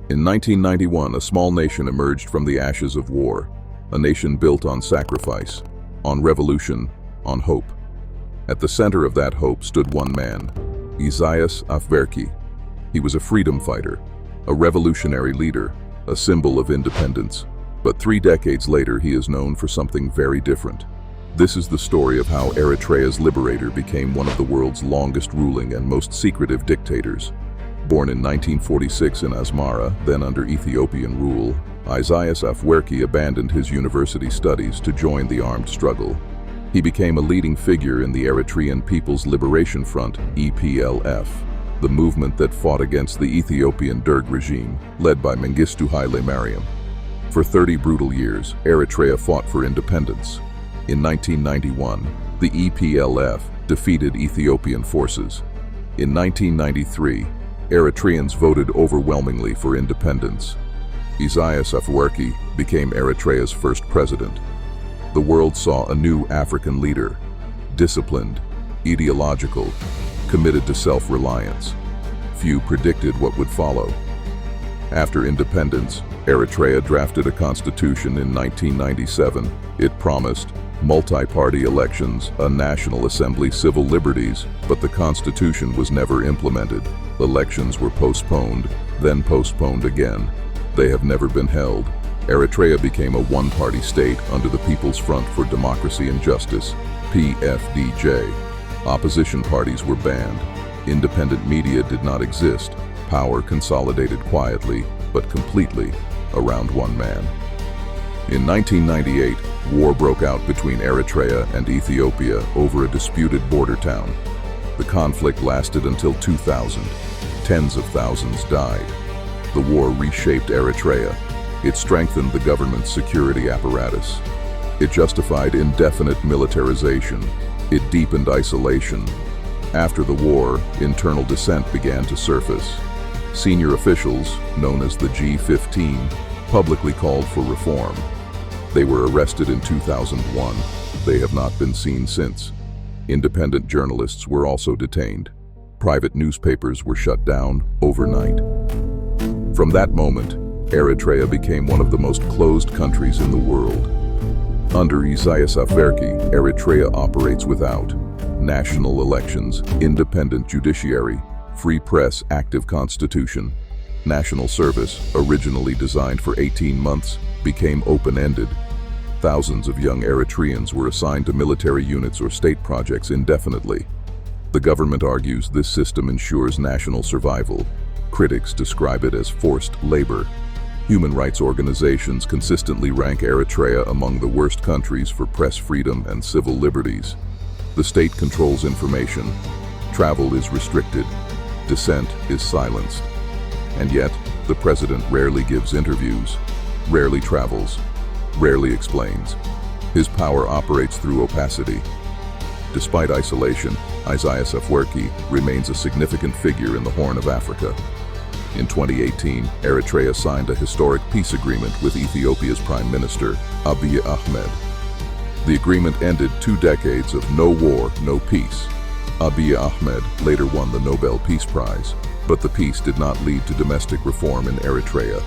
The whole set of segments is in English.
In 1991, a small nation emerged from the ashes of war, a nation built on sacrifice, on revolution, on hope. At the center of that hope stood one man, Isaias Afwerki. He was a freedom fighter, a revolutionary leader, a symbol of independence. But 3 decades later, he is known for something very different. This is the story of how Eritrea's liberator became one of the world's longest ruling and most secretive dictators. Born in 1946 in Asmara, then under Ethiopian rule, Isaias Afwerki abandoned his university studies to join the armed struggle. He became a leading figure in the Eritrean People's Liberation Front, EPLF, the movement that fought against the Ethiopian Derg regime, led by Mengistu Haile Mariam. For 30 brutal years, Eritrea fought for independence. In 1991, the EPLF defeated Ethiopian forces. In 1993, Eritreans voted overwhelmingly for independence. Isaias Afwerki became Eritrea's first president. The world saw a new African leader, disciplined, ideological, committed to self-reliance. Few predicted what would follow. After independence, Eritrea drafted a constitution in 1997. It promised multi-party elections, a national assembly, civil liberties, but the constitution was never implemented. Elections were postponed, then postponed again. They have never been held. Eritrea became a one-party state under the People's Front for Democracy and Justice, PFDJ. Opposition parties were banned. Independent media did not exist. Power consolidated quietly, but completely, around one man. In 1998, war broke out between Eritrea and Ethiopia over a disputed border town. The conflict lasted until 2000. Tens of thousands died. The war reshaped Eritrea. It strengthened the government's security apparatus. It justified indefinite militarization. It deepened isolation. After the war, internal dissent began to surface. Senior officials, known as the G15, publicly called for reform. They were arrested in 2001. They have not been seen since. Independent journalists were also detained. Private newspapers were shut down overnight. From that moment, Eritrea became one of the most closed countries in the world. Under Isaias Afwerki, Eritrea operates without national elections, independent judiciary, free press, active constitution. National service, originally designed for 18 months, became open-ended. Thousands of young Eritreans were assigned to military units or state projects indefinitely. The government argues this system ensures national survival. Critics describe it as forced labor. Human rights organizations consistently rank Eritrea among the worst countries for press freedom and civil liberties. The state controls information. Travel is restricted. Dissent is silenced. And yet, the president rarely gives interviews, rarely travels, rarely explains. His power operates through opacity. Despite isolation, Isaias Afwerki remains a significant figure in the Horn of Africa. In 2018, Eritrea signed a historic peace agreement with Ethiopia's Prime Minister, Abiy Ahmed. The agreement ended 2 decades of no war, no peace. Abiy Ahmed later won the Nobel Peace Prize, but the peace did not lead to domestic reform in Eritrea.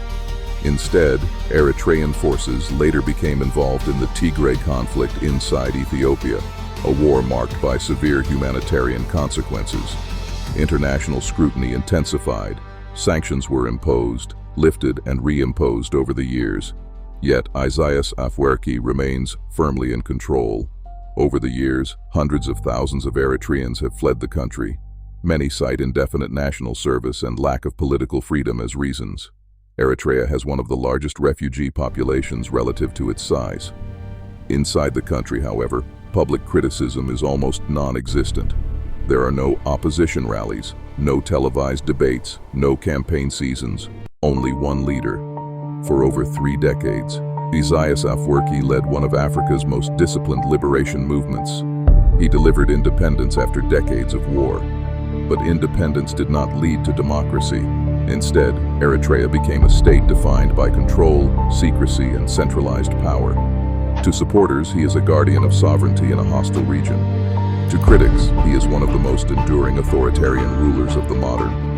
Instead, Eritrean forces later became involved in the Tigray conflict inside Ethiopia, a war marked by severe humanitarian consequences. International scrutiny intensified. Sanctions were imposed, lifted, and reimposed over the years. Yet Isaias Afwerki remains firmly in control. Over the years, hundreds of thousands of Eritreans have fled the country. Many cite indefinite national service and lack of political freedom as reasons. Eritrea has one of the largest refugee populations relative to its size. Inside the country, however, public criticism is almost non-existent. There are no opposition rallies, no televised debates, no campaign seasons, only one leader. For over 3 decades, Isaias Afwerki led one of Africa's most disciplined liberation movements. He delivered independence after decades of war. But independence did not lead to democracy. Instead, Eritrea became a state defined by control, secrecy, and centralized power. To supporters, he is a guardian of sovereignty in a hostile region. To critics, he is one of the most enduring authoritarian rulers of the modern